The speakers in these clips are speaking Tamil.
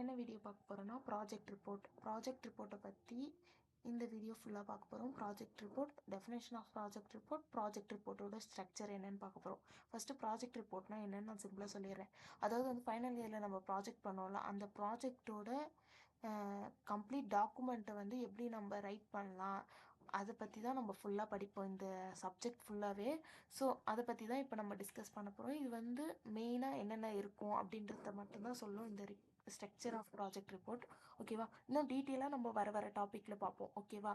என்னென்ன வீடியோ பார்க்க போகிறோன்னா ப்ராஜெக்ட் ரிப்போர்ட்டை பற்றி இந்த வீடியோ ஃபுல்லாக பார்க்க போகிறோம். Project report, definition of project ரிப்போர்ட்டோட ஸ்ட்ரக்சர் என்னென்னு பார்க்க போகிறோம். ஃபஸ்ட்டு ப்ராஜெக்ட் ரிப்போர்ட்னா என்னென்னு நான் சிம்பிளாக சொல்லிடுறேன். அதாவது வந்து ஃபைனல் இயரில் நம்ம ப்ராஜெக்ட் பண்ணோம்ல, அந்த ப்ராஜெக்டோட கம்ப்ளீட் டாக்குமெண்ட்டை வந்து எப்படி நம்ம ரைட் பண்ணலாம், அதை பற்றி தான் நம்ம ஃபுல்லாக படிப்போம் இந்த சப்ஜெக்ட் ஃபுல்லாகவே. ஸோ அதை பற்றி தான் இப்போ நம்ம டிஸ்கஸ் பண்ண போகிறோம். இது வந்து மெயினாக என்னென்ன இருக்கும் அப்படின்றத மட்டும்தான் சொல்லும் இந்த ஸ்ட்ரக்சர் ஆஃப் ப்ராஜெக்ட் ரிப்போர்ட். ஓகேவா? இன்னும் டீட்டெயிலாக நம்ம வர டாப்பிக்கில் பார்ப்போம். ஓகேவா?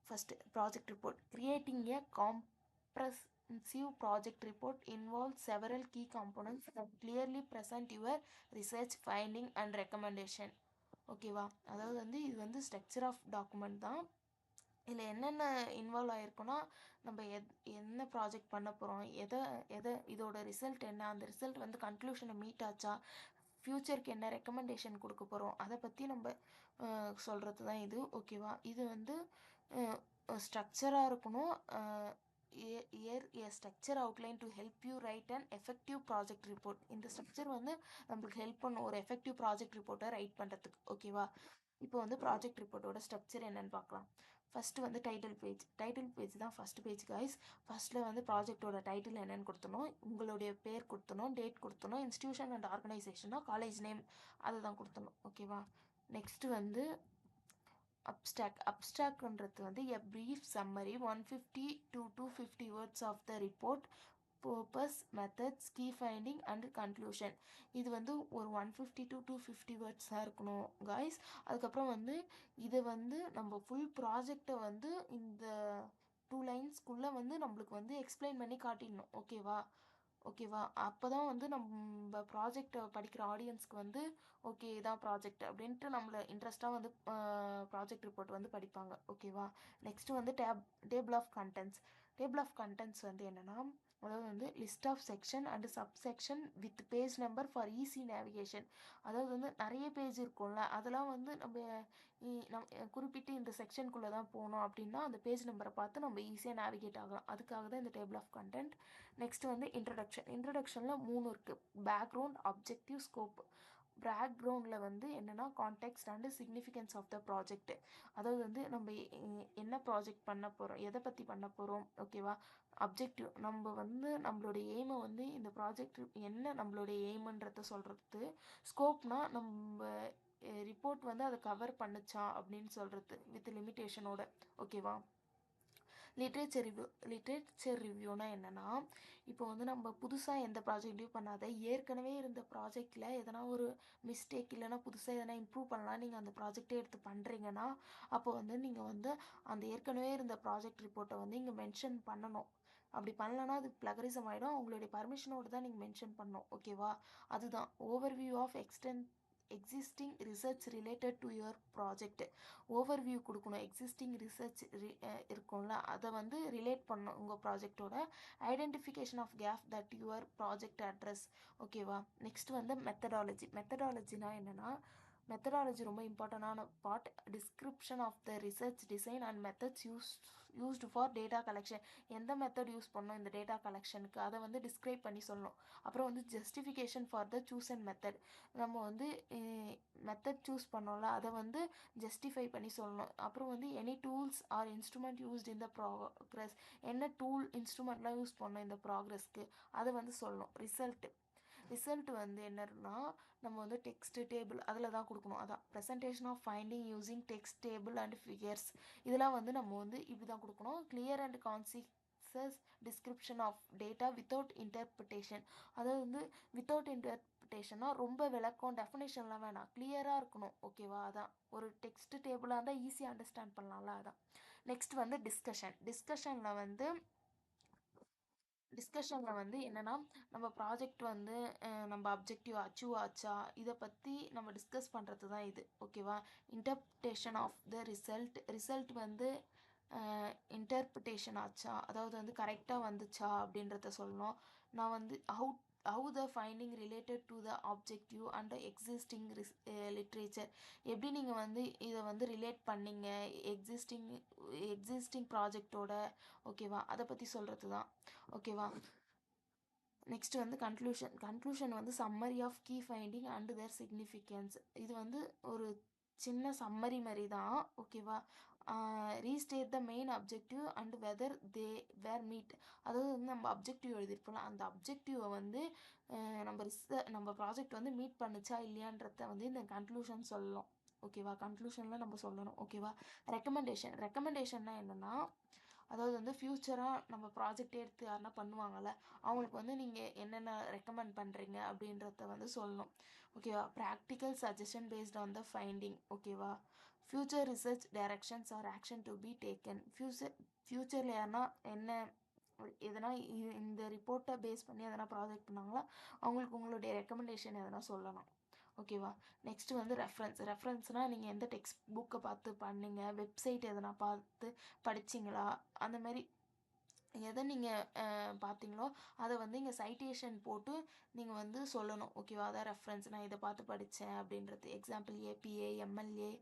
First project report. Creating A comprehensive project report involves several key components that clearly present your research finding and recommendation. ஓகேவா? அதாவது வந்து இது வந்து ஸ்ட்ரக்சர் ஆஃப் டாக்குமெண்ட் தான். இதில் என்னென்ன இன்வால்வ் ஆகிருக்குன்னா, நம்ம என்ன ப்ராஜெக்ட் பண்ண போகிறோம், எதை இதோட ரிசல்ட் என்ன, அந்த ரிசல்ட் வந்து கன்க்ளூஷனை மீட் ஆச்சா, ஃப்யூச்சருக்கு என்ன ரெக்கமெண்டேஷன் கொடுக்க போகிறோம், அதை பற்றி நம்ம சொல்கிறது தான் இது. ஓகேவா? இது வந்து ஸ்ட்ரக்சராக இருக்கணும். a structure outline to help you write an effective project report. இந்த ஸ்ட்ரக்சர் வந்து நம்மளுக்கு ஹெல்ப் பண்ணும் ஒரு எஃபெக்டிவ் ப்ராஜெக்ட் ரிப்போர்ட்டை ரைட் பண்ணுறதுக்கு. ஓகேவா? இப்போ வந்து ப்ராஜெக்ட் ரிப்போர்ட்டோட ஸ்ட்ரக்சர் என்னென்னு பார்க்கலாம். ஃபஸ்ட்டு வந்து டைட்டில் பேஜ் தான் ஃபஸ்ட் பேஜ் காய்ஸ். ஃபஸ்ட்டில் வந்து ப்ராஜெக்டோட டைட்டில் என்னென்னு கொடுத்தணும், உங்களுடைய பேர் கொடுத்தணும், டேட் கொடுத்தணும், இன்ஸ்டியூஷன் அண்ட் ஆர்கனைசேஷனா காலேஜ் நேம் அதை தான் கொடுத்தணும். ஓகேவா? நெக்ஸ்ட்டு வந்து அப்ஸ்ட்ராக்ட்ன்றது வந்து a brief summary 150 to 250 words of the report, purpose, methods, key finding and conclusion. இது வந்து ஒரு 150 to 250 வேர்ட்ஸாக இருக்கணும் காய்ஸ். அதுக்கப்புறம் வந்து இதை வந்து நம்ம ஃபுல் ப்ராஜெக்டை வந்து இந்த 2 லைன்ஸ்குள்ளே வந்து நம்மளுக்கு வந்து எக்ஸ்பிளைன் பண்ணி காட்டிடணும். ஓகேவா? அப்போ தான் வந்து நம்ம ப்ராஜெக்டை படிக்கிற ஆடியன்ஸ்க்கு வந்து ஓகே இதான் ப்ராஜெக்ட் அப்படின்ட்டு நம்மளை இன்ட்ரெஸ்ட்டாக வந்து ப்ராஜெக்ட் ரிப்போர்ட் வந்து படிப்பாங்க. ஓகேவா? நெக்ஸ்ட்டு வந்து டேபிள் ஆஃப் கண்டென்ட்ஸ் வந்து என்னென்னா, அதாவது வந்து list of section and subsection with page number for easy navigation. அதாவது வந்து நிறைய பேஜ் இருக்கும்ல, அதெல்லாம் வந்து நம்ம குறிப்பிட்டு இந்த செக்ஷனுக்குள்ளே தான் போகணும் அப்படின்னா அந்த பேஜ் நம்பரை பார்த்து நம்ம ஈஸியாக நேவிகேட் ஆகலாம். அதுக்காக தான் இந்த டேபிள் ஆஃப் கண்டென்ட். நெக்ஸ்ட் வந்து இன்ட்ரடக்ஷனில் 3 இருக்குது. Background, objective, scope. பேக்ரவுண்டில் வந்து என்னென்னா context and significance of the project. அதாவது வந்து நம்ம என்ன ப்ராஜெக்ட் பண்ண போகிறோம், எதை பற்றி பண்ண போகிறோம். ஓகேவா? அப்ஜெக்டிவ், நம்ம வந்து நம்மளுடைய எய்மை வந்து இந்த ப்ராஜெக்ட் என்ன நம்மளுடைய எய்முன்றத சொல்கிறது. ஸ்கோப்னால் நம்ம ரிப்போர்ட் வந்து அதை கவர் பண்ணுச்சா அப்படின்னு சொல்கிறது வித் லிமிட்டேஷனோட. ஓகேவா? லிட்ரேச்சர் ரிவ்யூனா என்னென்னா, இப்போ வந்து நம்ம புதுசாக எந்த ப்ராஜெக்ட்லையும் பண்ணாத ஏற்கனவே இருந்த ப்ராஜெக்டில் எதனா ஒரு மிஸ்டேக் இல்லைனா புதுசாக எதனா இம்ப்ரூவ் பண்ணலாம் நீங்கள் அந்த ப்ராஜெக்டே எடுத்து பண்ணுறீங்கன்னா, அப்போ வந்து நீங்கள் வந்து அந்த ஏற்கனவே இருந்த ப்ராஜெக்ட் ரிப்போர்ட்டை வந்து இங்கே மென்ஷன் பண்ணணும். அப்படி பண்ணலன்னா அது ப்ளகரிசம் ஆகிடும். அவங்களுடைய பர்மிஷனோடு தான் நீங்கள் மென்ஷன் பண்ணணும். ஓகேவா? அதுதான் overview of existing research related to your project. Overview கொடுக்கணும். எக்ஸிஸ்டிங் ரிசர்ச் இருக்கும்ல, அதை வந்து ரிலேட் பண்ணணும் உங்கள் ப்ராஜெக்டோட. Identification of gap that your project address. ஓகேவா? நெக்ஸ்ட் வந்து மெத்தடாலஜினா என்னென்னா, மெத்தடாலஜி ரொம்ப இம்பார்ட்டண்டான part. Description of the research design and methods used for data collection. எந்த மெத்தட் யூஸ் பண்ணணும் இந்த டேட்டா கலெக்ஷனுக்கு அதை வந்து டிஸ்கிரைப் பண்ணி சொல்லணும். அப்புறம் வந்து justification for the chosen method. நம்ம வந்து மெத்தட் சூஸ் பண்ணோம்ல, அதை வந்து ஜஸ்டிஃபை பண்ணி சொல்லணும். அப்புறம் வந்து any tools or instrument used in the progress. என்ன டூல் இன்ஸ்ட்ருமெண்ட்லாம் யூஸ் பண்ணணும் இந்த ப்ராக்ரஸ்க்கு அதை வந்து சொல்லணும். ரிசல்ட் வந்து என்னன்னா, நம்ம வந்து டெக்ஸ்ட் டேபிள் அதில் தான் கொடுக்கணும். அதான் presentation of finding using text table and figures. இதெல்லாம் வந்து நம்ம வந்து இப்படி தான் கொடுக்கணும். Clear and concise description of data without interpretation. அதாவது வந்து வித்தவுட் இன்டர்பிரிட்டேஷன்னா ரொம்ப விளக்கம் டெஃபினேஷன்லாம் வேணாம், கிளியராக இருக்கணும். ஓகேவா? அதான் ஒரு டெக்ஸ்ட் டேபிளாக இருந்தால் ஈஸியாக அண்டர்ஸ்டாண்ட் பண்ணலாம்ல, அதான். நெக்ஸ்ட் வந்து டிஸ்கஷனில் வந்து என்னென்னா, நம்ம ப்ராஜெக்ட் வந்து நம்ம அப்ஜெக்டிவ் அச்சீவ் ஆச்சா இதை பற்றி நம்ம டிஸ்கஸ் பண்ணுறது தான் இது. ஓகேவா? இன்டர்பிரிட்டேஷன் ஆஃப் த ரிசல்ட் வந்து இன்டர்பிரிட்டேஷன் ஆச்சா, அதாவது வந்து கரெக்டாக வந்துச்சா அப்படின்றத சொல்லணும். நான் வந்து how the finding related to the objective and the existing literature. எப்படி நீங்கள் வந்து இதை வந்து ரிலேட் பண்ணீங்க எக்ஸிஸ்டிங் ப்ராஜெக்டோட. ஓகேவா? அதை பற்றி சொல்கிறது தான். ஓகேவா? நெக்ஸ்ட் வந்து கன்க்ளூஷன் வந்து summary of key finding and their significance. இது வந்து ஒரு சின்ன சம்மரி மாதிரி தான், ஓகேவா. Restate the main objective and whether they were met. அதாவது வந்து நம்ம அப்ஜெக்டிவ் எழுதியிருப்போம், அந்த அப்ஜெக்டிவை வந்து நம்ம ப்ராஜெக்ட் வந்து மீட் பண்ணுச்சா இல்லையான்றத வந்து இந்த கன்க்ளூஷன் சொல்லலாம், ஓகேவா. கன்க்ளூஷனில் நம்ம சொல்லணும், ஓகேவா. ரெக்கமெண்டேஷன்னா என்னென்னா, அதாவது வந்து ஃப்யூச்சராக நம்ம ப்ராஜெக்டே எடுத்து யாருன்னா பண்ணுவாங்கள்ல, அவங்களுக்கு வந்து நீங்கள் என்னென்ன ரெக்கமெண்ட் பண்ணுறீங்க அப்படின்றத வந்து சொல்லணும், ஓகேவா. Practical suggestion based on the finding, ஓகேவா. Future research directions or action to be taken. ஃப்யூச்சரில் யாருன்னா என்ன எதனா இந்த ரிப்போர்ட்டை பேஸ் பண்ணி எதனா ப்ராஜெக்ட் பண்ணாங்களா, அவங்களுக்கு உங்களுடைய ரெக்கமெண்டேஷன் எதனா சொல்லலாம், ஓகேவா. நெக்ஸ்ட்டு வந்து ரெஃபரன்ஸ்னால் நீங்கள் எந்த டெக்ஸ்ட் புக்கை பார்த்து பண்ணீங்க, வெப்சைட் எதனா பார்த்து படிச்சிங்களா, அந்த மாதிரி எதை நீங்கள் பார்த்தீங்களோ அதை வந்து இங்கே சைட்டேஷன் போட்டு நீங்கள் வந்து சொல்லணும், ஓகேவா. அதான் ரெஃபரன்ஸ், நான் இதை பார்த்து படித்தேன் அப்படின்றது. எக்ஸாம்பிள் ஏபிஏ, எம்எல்ஏ,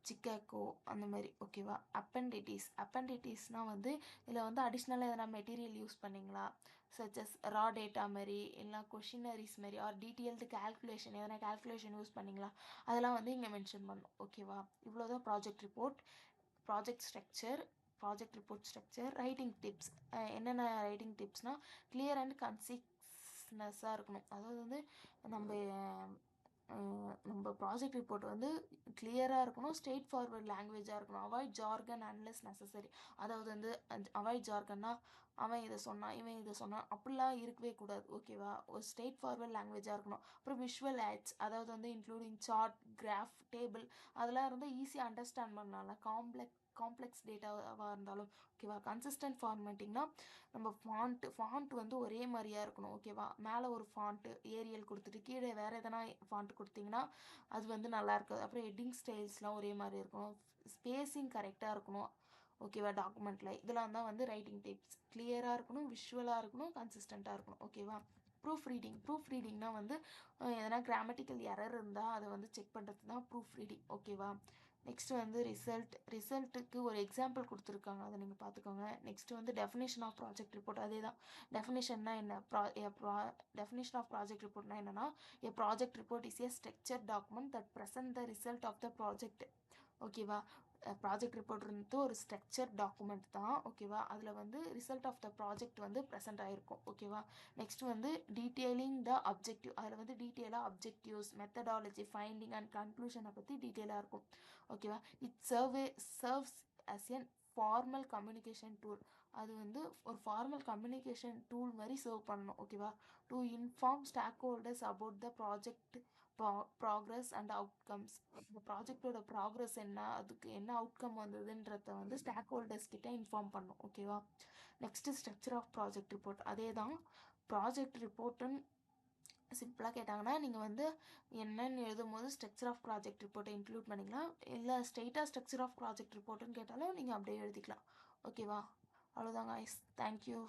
சிக்காகோ, அந்த மாதிரி, ஓகேவா. அப்பெண்டிட்டிஸ்னால் வந்து இதில் வந்து அடிஷ்னலாக எதனா மெட்டீரியல் யூஸ் பண்ணிங்களா, சச்சஸ் ரா டேட்டா மாதிரி, இல்லை கொஷினரிஸ் மாதிரி, ஆர் டீட்டெயில்டு கேல்குலேஷன், எதனா கேல்குலேஷன் யூஸ் பண்ணிங்களா, அதெல்லாம் வந்து இங்கே மென்ஷன் பண்ணணும், ஓகேவா. இவ்வளோதான் project report. Project report structure. Writing tips. என்னென்ன ரைட்டிங் டிப்ஸ்னால், கிளியர் அண்ட் கன்சிஸ்னஸாக இருக்கணும். அதாவது வந்து நம்ம ப்ராஜெக்ட் ரிப்போர்ட் வந்து கிளியராக இருக்கணும், ஸ்ட்ரெயிட் ஃபார்வர்ட் லாங்குவேஜாக இருக்கணும். Avoid jargon unless necessary. அதாவது வந்து அவாய்ட் ஜார்கன்னா அவன் இதை சொன்னான், இவன் இதை சொன்னான், அப்படிலாம் இருக்கவே கூடாது, ஓகேவா. ஒரு ஸ்ட்ரெயிட் ஃபார்வர்ட் லாங்குவேஜாக இருக்கணும். அப்புறம் விஷுவல் ஆட்ஸ், அதாவது வந்து இன்க்ளூடிங் சார்ட், கிராஃப், டேபிள், அதெல்லாம் இருந்தால் ஈஸியாக அண்டர்ஸ்டாண்ட் பண்ணலாம்ல, காம்ப்ளெக்ஸ் டேட்டாவாக இருந்தாலும், ஓகேவா. கன்சிஸ்டன்ட் ஃபார்மேட்டிங்னா நம்ம ஃபாண்ட் வந்து ஒரே மாதிரியாக இருக்கணும், ஓகேவா. மேலே ஒரு ஃபாண்ட்டு ஏரியல் கொடுத்துட்டு கீழே வேறு எதனா ஃபாண்ட் கொடுத்திங்கன்னா அது வந்து நல்லா இருக்காது. அப்புறம் ஹெட்டிங் ஸ்டைல்ஸ்லாம் ஒரே மாதிரி இருக்கணும், ஸ்பேஸிங் கரெக்டாக இருக்கணும், ஓகேவா. டாக்குமெண்ட்டில் இதெல்லாம் தான் வந்து ரைட்டிங் டிப்ஸ். கிளியராக இருக்கணும், விஷுவலாக இருக்கணும், கன்சிஸ்டண்ட்டாக இருக்கணும், ஓகேவா. ப்ரூஃப் ரீடிங்னா வந்து எதனா கிராமட்டிக்கல் எரர் இருந்தால் அதை வந்து செக் பண்ணுறது தான் ப்ரூஃப் ரீடிங், ஓகேவா. நெக்ஸ்ட் வந்து ரிசல்ட்டுக்கு ஒரு எக்ஸாம்பிள் கொடுத்துருக்காங்க, அதை நீங்கள் பார்த்துக்கோங்க. நெக்ஸ்ட் வந்து டெஃபினேஷன் ஆஃப் ப்ராஜெக்ட் ரிப்போர்ட். அதே தான் டெஃபினேஷன்னா என்ன, டெஃபினேஷன் ஆஃப் ப்ராஜெக்ட் ரிப்போர்ட்னா என்னென்னா, a project report is a structured document that present the result of the project, ஓகேவா. ப்ராஜெக்ட் ரிப்போர்ட் வந்து ஒரு ஸ்ட்ரக்சர் டாக்குமெண்ட் தான், ஓகேவா. அதில் வந்து ரிசல்ட் ஆஃப் த ப்ராஜெக்ட் வந்து ப்ரெசென்ட் ஆகிருக்கும், ஓகேவா. நெக்ஸ்ட் வந்து டீட்டெயிலிங் த அப்ஜெக்டிவ். அதில் வந்து டீட்டெயிலாக அப்ஜெக்டிவ்ஸ், மெத்தடாலஜி, ஃபைண்டிங் அண்ட் கன்க்ளூஷனை பற்றி டீட்டெயிலாக இருக்கும், ஓகேவா. Serves as a formal communication tool. அது வந்து ஒரு ஃபார்மல் கம்யூனிகேஷன் டூல் மாதிரி சர்வ் பண்ணணும், ஓகேவா. To inform stakeholders about the project progress and outcomes. இந்த ப்ராஜெக்டோட ப்ராக்ரஸ் என்ன, அதுக்கு என்ன அவுட்கம் வந்ததுன்றத வந்து ஸ்டாக் ஹோல்டர்ஸ் கிட்ட இன்ஃபார்ம் பண்ணும், ஓகேவா. Next structure of project report. அதே தான் ப்ராஜெக்ட் ரிப்போர்ட்டுன்னு சிம்பிளாக கேட்டாங்கன்னா நீங்கள் வந்து என்னன்னு எழுதும் போது ஸ்ட்ரக்சர் ஆஃப் ப்ராஜெக்ட் ரிப்போர்ட்டை இன்க்ளூட் பண்ணிக்கலாம், இல்லை ஸ்ட்ரெயிட்டாக ஸ்ட்ரக்சர் ஆஃப் ப்ராஜெக்ட் ரிப்போர்ட்டுன்னு கேட்டாலும் நீங்கள் அப்படியே எழுதிக்கலாம், ஓகேவா. அவ்வளோதாங்க. தேங்க்யூ.